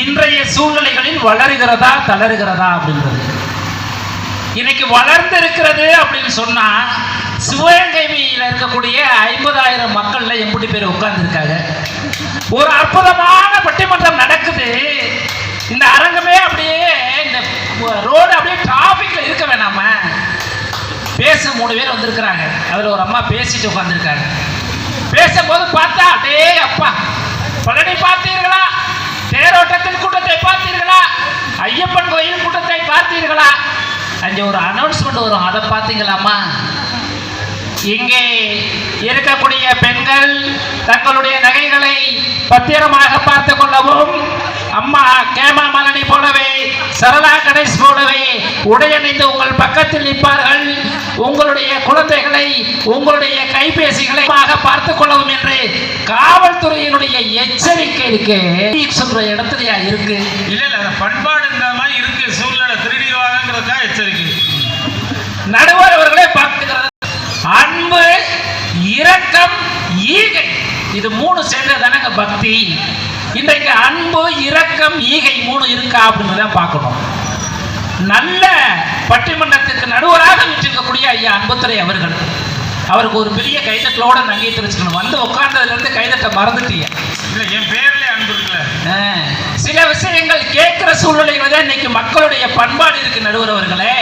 இன்றைய சூழ்நிலைகளில் வளருகிறதா தளருகிறதா அப்படின்றது. இன்னைக்கு வளர்ந்து இருக்கிறது அப்படின்னு சொன்னா சிவகங்கையில் இருக்கக்கூடிய 50,000 மக்கள்ல எம்புட்டி பேர் உட்கார்ந்து இருக்காங்க. ஒரு அற்புதமான பட்டிமன்றம் நடக்குது. இந்த அரங்கமே அப்படியே இந்த ரோடு அப்படியே டிராபிக்ல இருக்க வேணாம பேச 3 பேர் வந்திருக்கிறாங்க. அதுல ஒரு அம்மா பேசிட்டு உட்கார்ந்துருக்காங்க. பேசும்போது பார்த்தா அடே அப்பா, பழனி பார்த்தீர்களா? தேரோட்டத்தின் கூட்டத்தை பார்த்தீர்களா? ஐயப்பன் கோயில் கூட்டத்தை பார்த்தீர்களா? அங்கே ஒரு அனௌன்ஸ்மெண்ட் வரும், அதை பார்த்தீங்களாமா? இங்கே இருக்கக்கூடிய பெண்கள் தங்களுடைய நகைகளை பத்திரமாக பார்த்து கொள்ளவும், அம்மா கேமா மலனி போலவே சரளா கணேஷ் போலவே உடையணிந்து உங்கள் பக்கத்தில் நிற்பார்கள். உங்களுடைய குழந்தைகளை உங்களுடைய கைபேசிகளை பார்த்து கொள்ளவும் என்று காவல்துறையினுடைய எச்சரிக்கை இருக்கு. சொல்ற இடத்துலயா இருக்கு? இல்ல இல்ல, பண்பாடு இந்த மாதிரி இருக்கு. சூழ்நிலை திருடிவாதங்கிறதா எச்சரிக்கை. நடுவர் அவர்களே பார்க்கிறது. அன்பு, இரக்கம், ஈகை, இது 3 சேர்ந்ததானங்க பக்தி. இன்றைக்கு அன்பு, இரக்கம், ஈகை 3 இருக்கா அப்படின்னு தான் பார்க்கணும். நல்ல பட்டிமன்றத்துக்கு நடுவராக விட்டிருக்கக்கூடிய ஐயா அன்புத்துறை அவர்கள், அவருக்கு ஒரு பெரிய கைதட்டலோட நங்கை தெரிஞ்சுக்கணும். வந்து உட்கார்ந்ததுல இருந்து கைதட்ட மறந்துட்டீங்க. இல்ல, என் பேர்ல அன்பு இருக்குல்ல. சில விஷயங்கள் கேட்கிற சூழ்நிலைகள் தான் இன்னைக்கு மக்களுடைய பண்பாடு இருக்கு நடுவர் அவர்களே.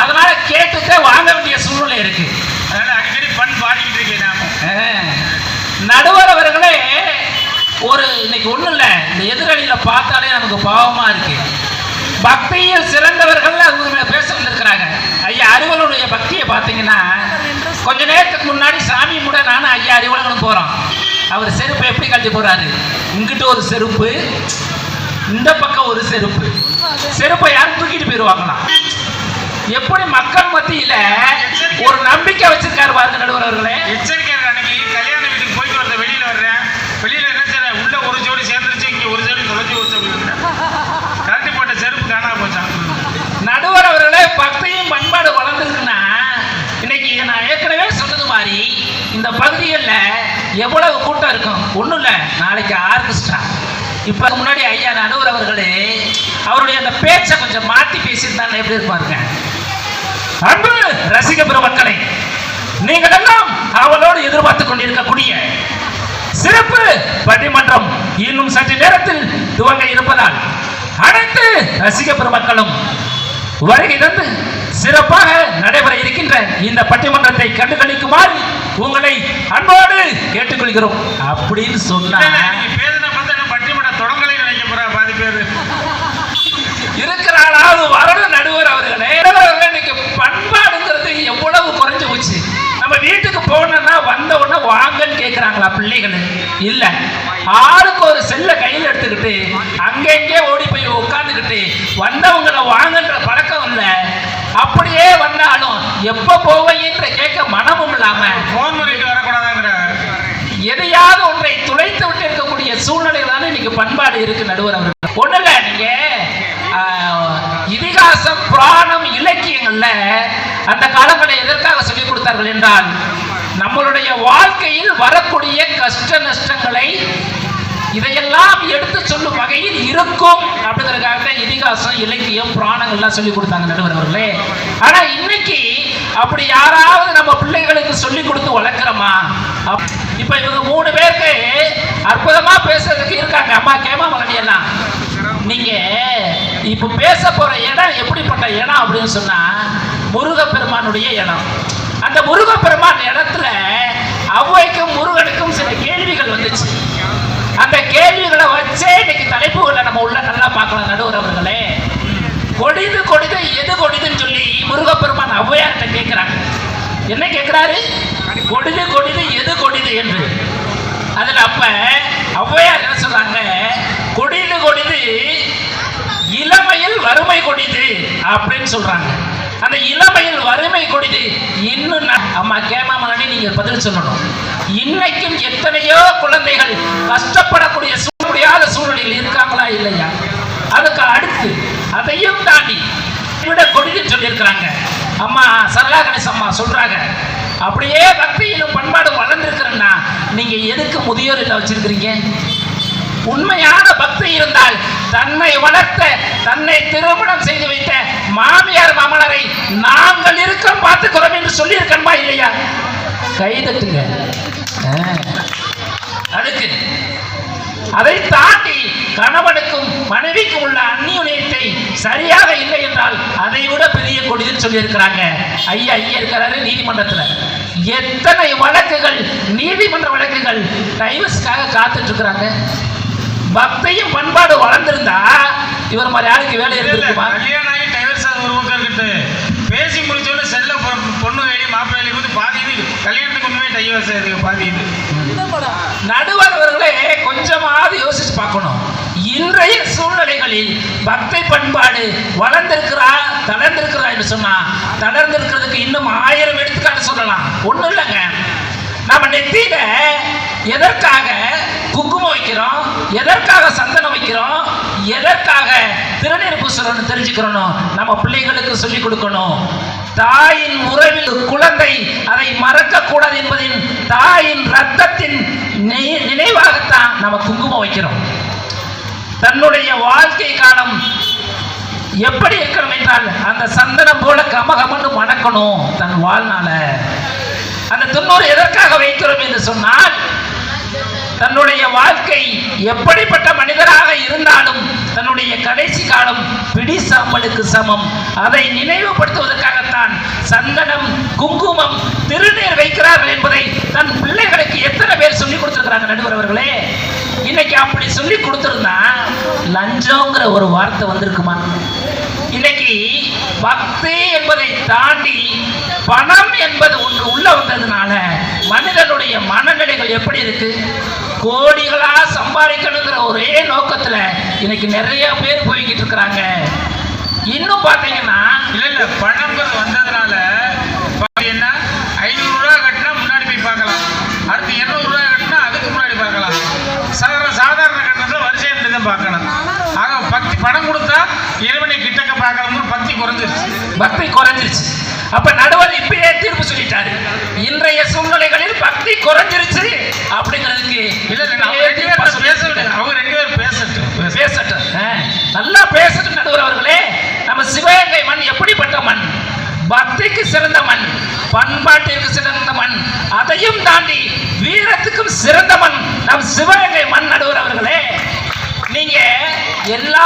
அதனால கேட்டுட்டு வாங்க வேண்டிய சூழ்நிலை இருக்கு. அதனால அடிக்கடி பண் பாடிக்கிட்டு இருக்கேன் நாம. நடுவர் அவர்களே, ஒரு இன்னைக்கு ஒண்ணும் இல்ல, இந்த எதிரணியில பார்த்தாலே நமக்கு பாவமா இருக்கு. பக்தியில் சிறந்தவர்கள் அவங்க பேச வந்திருக்கிறாங்க. ஐயா அறிவலுடைய பக்தியை பார்த்தீங்கன்னா, கொஞ்ச நேரத்துக்கு முன்னாடி சாமி கூட நானும் ஐயா அறிவலங்களும் போறோம். அவர் செருப்பை எப்படி கழட்டி போறாரு? இங்கிட்ட ஒரு செருப்பு, இந்த பக்கம் ஒரு செருப்பு. செருப்பை யாரும் தூக்கிட்டு போயிருவாங்களாம். எப்படி மக்கள் மத்தியில ஒரு நம்பிக்கை வச்சிருக்காரு பாருங்க நடுவர் அவர்களே. எச்சரிக்கை. அன்னைக்கு கல்யாண வீட்டுக்கு போயிட்டு வரத, வெளியில வர்றேன். வெளியில என்ன செய்ய, உள்ள ஒரு ஜோடி சேர்ந்துருச்சு, இங்க ஒரு ஜோடி தொலைஞ்சு போச்சு. கழட்டி போட்ட செருப்பு காணாம போச்சான். நடுவர் அவர்களே, பக்தியும் பண்பாடு வளர்ந்துருக்குன்னா, இன்னைக்கு நான் ஏற்கனவே சொன்னது மாதிரி இந்த பகுதிகளில் எவ்வளவு கூட்டம் இருக்கும். ஒன்றும் இல்லை, நாளைக்கு ஆர்கெஸ்ட்ரா. இப்போ முன்னாடி ஐயா நடுவர் அவர்களே அவருடைய அந்த பேச்சை கொஞ்சம் மாற்றி பேசியிருந்தாங்க. எப்படி இருப்பாருங்க? அன்பு ரசிக பெருமக்களை, நீங்கள் எல்லாம் அவளோடு எதிர்பார்த்து கொண்டிருக்கக்கூடிய சிறப்பு பட்டிமன்றம் இன்னும் சற்று நேரத்தில் துவங்க இருப்பதால் அனைத்து ரசிக பெருமக்களும் வருகை தந்து சிறப்பாக நடைபெற இருக்கின்ற இந்த பட்டிமன்றத்தை கண்டுகளிக்குமாறு உங்களை அன்போடு கேட்டுக்கொள்கிறோம். அப்படின்னு சொன்னா பட்டிமன்ற தொடங்கலை நினைக்க போற பாதி பேர் இருக்கிறாளாவது வரணும். நடுவர் அவர்களே, இன்னைக்கு பண்பாடுங்கிறது எவ்வளவு குறைஞ்சு போச்சு. நம்ம வீட்டுக்கு போனோம்னா வந்த உடனே வாங்கன்னு கேட்கிறாங்களா பிள்ளைகள்? இல்ல, ஆளுக்கு ஒரு செல்ல கையில் எடுத்துக்கிட்டு அங்கங்கே ஓடி போய் உட்காந்துக்கிட்டு வந்தவங்களை வாங்கன்ற பழக்கம் இல்ல. அப்படியே வந்தாலும் எப்ப போவீன்ற கேட்க மனமும் இல்லாம போன் பண்ணிட்டு வரக்கூடாதாங்கிற எதையாவது ஒன்றை துளைத்து விட்டு இருக்கக்கூடிய சூழ்நிலைகள் தானே இன்னைக்கு பண்பாடு இருக்கு நடுவர் அவர்கள். ஒண்ணு இல்ல, நீங்க இதிகாசம், புராணம், இலக்கியங்கள்ல அந்த காலங்களை எதற்காக சொல்லிக் கொடுத்தார்கள் என்றால், நம்மளுடைய வாழ்க்கையில் வரக்கூடிய கஷ்ட நஷ்டங்களை இதையெல்லாம் எடுத்து சொல்லும் வகையில் இருக்கும் அப்படிங்கிறதுக்காக இதிகாசம், இலக்கியம், புராணங்கள்லாம் சொல்லிக் கொடுத்தாங்க நடுவர் அவர்களே. ஆனா இன்னைக்கு அப்படி யாராவது நம்ம பிள்ளைகளுக்கு சொல்லிக் கொடுத்து வளர்க்கிறோமா? இப்ப இவங்க 3 பேருக்கு அற்புதமா பேசுறதுக்கு இருக்காங்க. அம்மா கேமா மலனி எல்லாம். நீங்க இப்ப பேச போற இடம் எப்படிப்பட்ட இடம் அப்படின்னு சொன்னா, முருகப்பெருமானுடைய இடம். அந்த முருகப்பெருமான் இடத்துல ஔவைக்கும் முருகனுக்கும் சில கேள்விகள் வந்துச்சு. அந்த கேள்விகளை வச்சே இன்னைக்கு தலைப்புகளை நம்ம உள்ள நல்லா பார்க்கலாம் நடுவர் அவர்களே. கொடிது கொடிது எது கொடிதுன்னு சொல்லி முருகப்பெருமான் ஔவையார்கிட்ட கேட்கிறாங்க. என்ன கேட்கிறாரு? கொடிது கொடிது எது கொடிது என்று. அதுல அப்ப ஔவையார் என்ன சொல்றாங்க? கொடிது கொடிது இளமையில் வறுமை கொடிது அப்படின்னு சொல்றாங்க. அந்த இளமையில் வறுமை கொடிது. இன்னும் அம்மா கேமா மலனி நீங்க பதில் சொல்லணும். இன்னைக்கும் எத்தனையோ குழந்தைகள் கஷ்டப்படக்கூடிய முடியாத சூழ்நிலையில் இருக்காங்களா இல்லையா? அதுக்கு அடுத்து அதையும் தாண்டி விட கொடிதுன்னு சொல்லியிருக்கிறாங்க. அம்மா சரளா கணேஷ் அம்மா சொல்றாங்க, அப்படியே பக்தியிலும் பண்பாடும் வளர்ந்துருக்கிறேன்னா நீங்க எதுக்கு முதியோர் இல்ல வச்சிருக்கிறீங்க? உண்மையான பக்தி இருந்தால் தன்னை வளர்த்த, தன்னை திருமணம் செய்து வைத்த மாமியார் மாமனாரை நாங்கள் இருக்க பார்த்துக்கிறோம் என்று சொல்லி இருக்கணுமா இல்லையா? கைதட்டுங்க. அதுக்கு அதை தாண்டி கணவனுக்கும் மனைவிக்கும் உள்ள அந்நியுனியத்தை சரியாக இல்லை என்றால் அதை விட பெரிய கொடிதுன்னு சொல்லி இருக்கிறாங்க. ஐயா இருக்கிறாரு நீதிமன்றத்தில். எத்தனை வழக்குகள், நீதிமன்ற வழக்குகள் டைவர்ஸ்க்காக காத்துட்டு இருக்கிறாங்க. பக்தியும் பண்பாடு வளர்ந்திருந்தா இவர் மாதிரி யாருக்கு வேலை இருந்திருக்குமா? கல்யாணம் ஆகி டைவர்ஸ் ஆக ஒரு பக்கம் இருக்கட்டு, பேசி முடிச்சோட செல்ல பொண்ணு வேலி மாப்பிள்ளை வேலி வந்து பாதி இது கல்யாணத்துக்கு ஒண்ணுமே டைவர்ஸ் ஆயிருக்கு பாதி இது. நடுவர் அவர்களே கொஞ்சமாவது யோசிச்சு பார்க்கணும். இன்றைய சூழ்நிலைகளில் பக்தி பண்பாடு வளர்ந்திருக்கிறா தளர்ந்திருக்கிறா என்று சொன்னா, தளர்ந்திருக்கிறதுக்கு இன்னும் 1000 எடுத்துக்காட்டு சொல்லலாம். ஒண்ணும் இல்லைங்க, நம்ம நெத்தியில எதற்காக குங்குமம் வைக்கிறோம், எதற்காக சந்தனம் வைக்கிறோம், எதற்காக திருநீர் பூசுறோம்னு தெரிஞ்சுக்கிறோம். நம்ம பிள்ளைகளுக்கு சொல்லிக் கொடுக்கணும். தாயின் உறவில் குழந்தை அதை மறக்க கூடாது என்பதின் தாயின் ரத்தத்தின் நினைவாகத்தான் நம்ம குங்குமம் வைக்கிறோம். தன்னுடைய வாழ்க்கை காலம் எப்படி இருக்கணும் என்றால் அந்த சந்தனம் போல கமகமன்னு மணக்கணும் தன் வாழ்நாள. அந்த 90 எதற்காக வைக்கிறோம் என்று சொன்னால், தன்னுடைய வாழ்க்கை எப்படிப்பட்ட மனிதராக இருந்தாலும் தன்னுடைய கடைசி காலம் பிடி சாம்பலுக்கு சமம். அதை நினைவுபடுத்துவதற்காகத்தான் சந்தனம், குங்குமம், திருநீர் வைக்கிறார்கள் என்பதை தன் பிள்ளைகளுக்கு எத்தனை பேர் சொல்லிக் கொடுத்திருக்கிறாங்க நடுவர் அவர்களே? இன்னைக்கு அப்படி சொல்லி கொடுத்திருந்தா லஞ்சம்ங்கிற ஒரு வார்த்தை வந்திருக்குமா? இன்னைக்கு பக்தி என்பதை தாண்டி பணம் என்பது ஒன்று உள்ள வந்ததுனால மனிதனுடைய மனநிலைகள் எப்படி இருக்கு? கோடிகளா சம்பாதிக்கணுங்கிற ஒரே நோக்கத்துல இன்னைக்கு நிறைய பேர் போய்கிட்டு இருக்கிறாங்க. இன்னும் பாத்தீங்கன்னா இல்ல பணம்ங்கிறது வந்ததுனால என்ன 500 ரூபா கட்டினா முன்னாடி போய் பார்க்கலாம், அடுத்து 200 ரூபா கட்டினா அதுக்கு முன்னாடி பார்க்கலாம், சாதாரண கட்டணத்துல வரிசையை தான் பார்க்கணும். ஆக பக்தி பணம் கொடுத்தா இறைவனை கிட்டக்க பார்க்கணும்னு பக்தி குறைஞ்சிருச்சு. அப்ப நடுவர் இப்பயே தீர்ப்பு சொல்லிட்டாரு. இன்றைய சூழ்நிலைகளில் பக்தி குறைஞ்சிருச்சு அப்படிங்கிறதுக்கு அவங்க 2 பேரும் பேசட்டும் நல்லா பேசட்டும் நடுவர் அவர்களே. நம்ம சிவகங்கை மண் எப்படிப்பட்ட மண்? பக்திக்கு சிறந்த மண், பண்பாட்டிற்கு சிறந்த மண், அதையும் தாண்டி வீரத்துக்கும் சிறந்த மண் நம் சிவகங்கை மண் நடுவர் அவர்களே. நீங்க எல்லா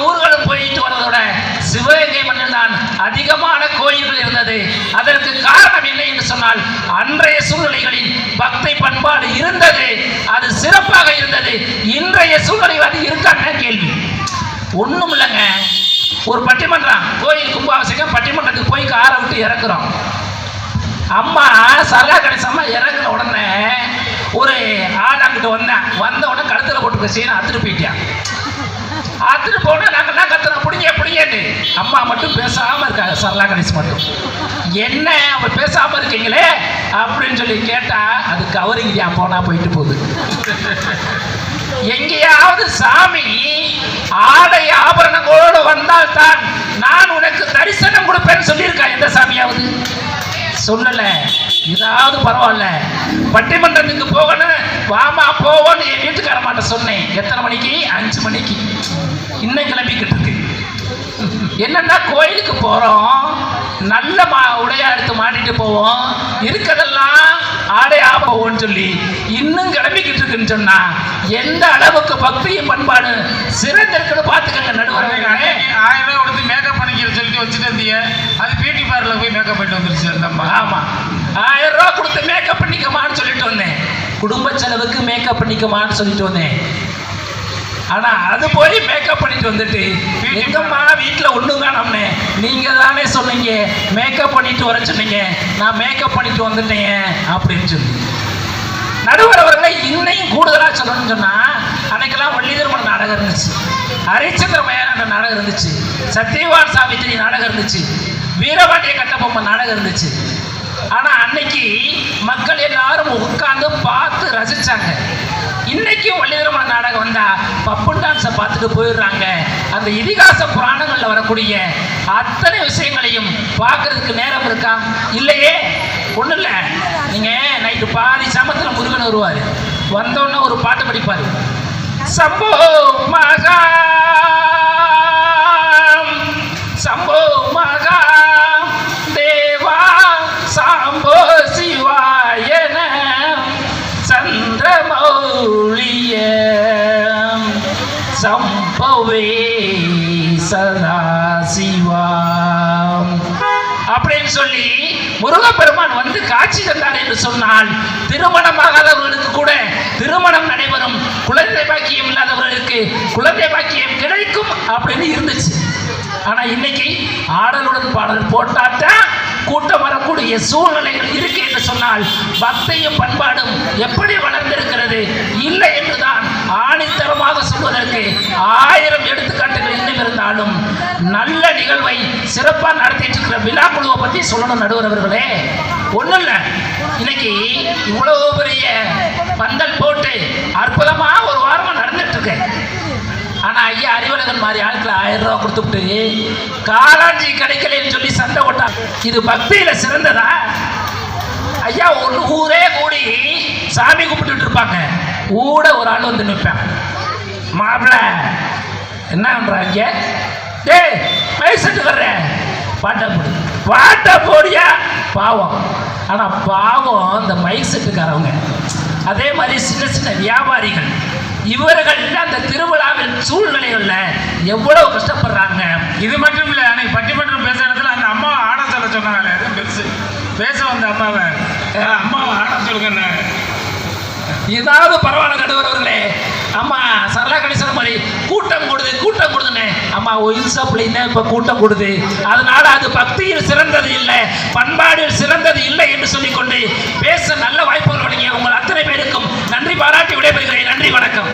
ஊர்களும் போயிட்டு வரதோட சிவகங்கை மண்ணில் தான் அதிகமான கோயில்கள் இருந்தது. அதற்கு காரணம் என்ன என்று சொன்னால், அன்றைய சூழ்நிலைகளில் பக்தி பண்பாடு இருந்தது, அது சிறப்பாக இருந்தது. இன்றைய சூழ்நிலையில் அது இருக்கான்னு கேள்வி. ஒண்ணும் இல்லைங்க, ஒரு பட்டிமன்றம் கோயில் கும்பாபிஷேகம், பட்டிமன்றத்துக்கு போய் காரை விட்டு இறக்குறோம். அம்மா சரகா கணேசம்மா இறங்குன உடனே ஒரு ஆள் அங்கிட்ட வந்த உடனே கழுத்துல போட்டு பேசினா அத்துட்டு போயிட்டான். அத்துட்டு போனா நாங்கள்லாம் கத்துறோம் பிடிங்கன்னு. அம்மா மட்டும் பேசாம இருக்காங்க, சரலா கணேசன் மட்டும். என்ன அவங்க பேசாம இருக்கீங்களே அப்படின்னு சொல்லி கேட்டா அது கவரிங்கயா போனா போயிட்டு போகுது. எங்கேயாவது சாமி ஆடை ஆபரணங்களோடு வந்தால் தான் நான் உனக்கு தரிசனம் கொடுப்பேன்னு சொல்லியிருக்கா எந்த சாமியாவது? சொல்லல. இதாவது பரவாயில்ல, பட்டிமன்றத்துக்கு போகணும் வாமா போவோன்னு என் வீட்டுக்காரமாட்ட சொன்னேன். எத்தனை மணிக்கு? 5 மணிக்கு. இன்னும் கிளம்பிக்கிட்டு இருக்கு. என்னன்னா கோயிலுக்கு போறோம், நல்ல உடையா எடுத்து மாட்டிட்டு போவோம், இருக்கிறதெல்லாம் ஆடையா போவோம்னு சொல்லி இன்னும் கிளம்பிக்கிட்டு இருக்குன்னு சொன்னா எந்த அளவுக்கு பக்தியும் பண்பாடு சிறந்திருக்குன்னு பாத்துக்கங்க நடுவர். 1000 ரூபாய் கொடுத்து மேக்கப் பண்ணிக்கிற சொல்லிட்டு வச்சுட்டு இருந்தீங்க, அது பியூட்டி பார்லர் போய் மேக்கப் பண்ணிட்டு வந்துருச்சு அந்த அம்மா. ஆமா, 1000 ரூபாய் கொடுத்து மேக்கப் பண்ணிக்கமான்னு சொல்லிட்டு வந்தேன். குடும்ப செலவுக்கு மேக்கப் பண்ணிக்கமான்னு சொல்லிட்டு வந்தேன். ஆனா அது போய் மேக்கப் பண்ணிட்டு வந்துட்டு எங்கம்மா வீட்டில் ஒண்ணும் காணோம்னே, நீங்க தானே சொன்னீங்க மேக்கப் பண்ணிட்டு வர சொன்னீங்க, நான் மேக்கப் பண்ணிட்டு வந்துட்டேன் அப்படின்னு சொல்லி. நடுவர் அவர்களை இன்னையும் கூடுதலா சொல்லணும்னு சொன்னா, அன்னைக்கெல்லாம் வள்ளி திருமண நாடகம் இருந்துச்சு, ஹரிச்சந்திர மயான நாடகம் இருந்துச்சு, சத்யவான் சாவித்திரி நாடகம் இருந்துச்சு, வீரபாண்டிய கட்டபொம்மன் நாடகம் இருந்துச்சு. ஆனா அன்னைக்கு மக்கள் எல்லாரும் உட்கார்ந்து பார்த்து ரசிச்சாங்க. இன்னைக்கும் வள்ளி திருமண நாடகம் வந்தா பப்பு டான்ஸை பார்த்துட்டு போயிடுறாங்க. அந்த இதிகாச புராணங்கள்ல வரக்கூடிய அத்தனை விஷயங்களையும் பார்க்கறதுக்கு நேரம் இருக்கா? இல்லையே. ஒன்றும் இல்லை, நீங்க நைட்டு பாதி சமத்துல முருகன் வருவார், வந்தோடனே ஒரு பாட்டு படிப்பார். சம்போ மகா சம்போ மகா தேவா சாம்போ சிவாயன சந்திரமௌலிய சம்பவே சதாசிவாம் அப்படின்னு சொல்லி முருகப்பெருமான் வந்து காட்சி தந்தார் என்று சொன்னால், திருமணமாகாதவர்களுக்கு கூட திருமணம் நடைபெறும், குழந்தை பாக்கியம் இல்லாதவர்களுக்கு குழந்தை பாக்கியம் கிடைக்கும் அப்படின்னு இருந்துச்சு. ஆனா இன்னைக்கு ஆடலுடன் பாடல் போட்டாத்தான் கூட்டம் வரக்கூடிய சூழ்நிலைகள் இருக்கு என்று சொன்னால், பக்தியும் பண்பாடும் எப்படி வளர்ந்திருக்கிறது இல்லை என்றுதான் ஆணித்தரமாக சொல்வதற்கு 1000 எடுத்துக்காட்டுகள் இன்னும் இருந்தாலும், நல்ல நிகழ்வை சிறப்பாக நடத்திட்டு இருக்கிற விழா குழுவை பற்றி சொல்லணும் நடுவர் அவர்களே. ஒன்றும் இல்லை, இன்னைக்கு இவ்வளவு பெரிய பந்தல் போட்டு அற்புதமா ஒரு வாரமா நடந்துட்டு இருக்கு. ஆனா ஐயா அறிவழகன் மாதிரி ஆட்களை 1000 ரூபாய் கொடுத்துட்டு காளாஞ்சி கிடைக்கலன்னு சொல்லி சண்டை போட்டாங்க. இது பக்தியில சிறந்ததா? ஐயா ஒரு ஊரே கூடி சாமி கும்பிட்டு இருப்பாங்க, கூட ஒரு ஆள் வந்து நிற்பான், மாப்பிள்ள என்ன பண்றாங்க, டேய் பேசிட்டு வர்றேன், பாட்டை போடியா பாவம். ஆனா பாவம் இந்த மைக் செட்டுக்காரவங்க, அதே மாதிரி சின்ன சின்ன வியாபாரிகள், இவர்கள் அந்த திருவிழாவின் சூழ்நிலைகள்ல எவ்வளவு கஷ்டப்படுறாங்க. இது மட்டும் இல்லை, அன்னைக்கு பட்டிமன்றம் பேசுற இடத்துல அந்த அம்மாவை ஆட சொல்ல சொன்னாங்க. பெருசு பேச வந்த அம்மாவை ஆட சொல்லுங்க. ஏதாவது பரவாயில்ல நடுவர் அவர்களே, அம்மா சரளா கணேசன் மாதிரி கூட்டம் கொடுதுன்னு அம்மா ஒயில் சப்ளைன்னு இப்ப கூட்டம் கொடுது, அதனால அது பக்தியில் சிறந்தது இல்லை, பண்பாடில் சிறந்தது இல்லை என்று சொல்லிக்கொண்டு பேச நல்ல வாய்ப்புகள் வழங்கிய உங்கள் அத்தனை பேருக்கும் நன்றி பாராட்டி விடைபெறுகிறேன். நன்றி, வணக்கம்.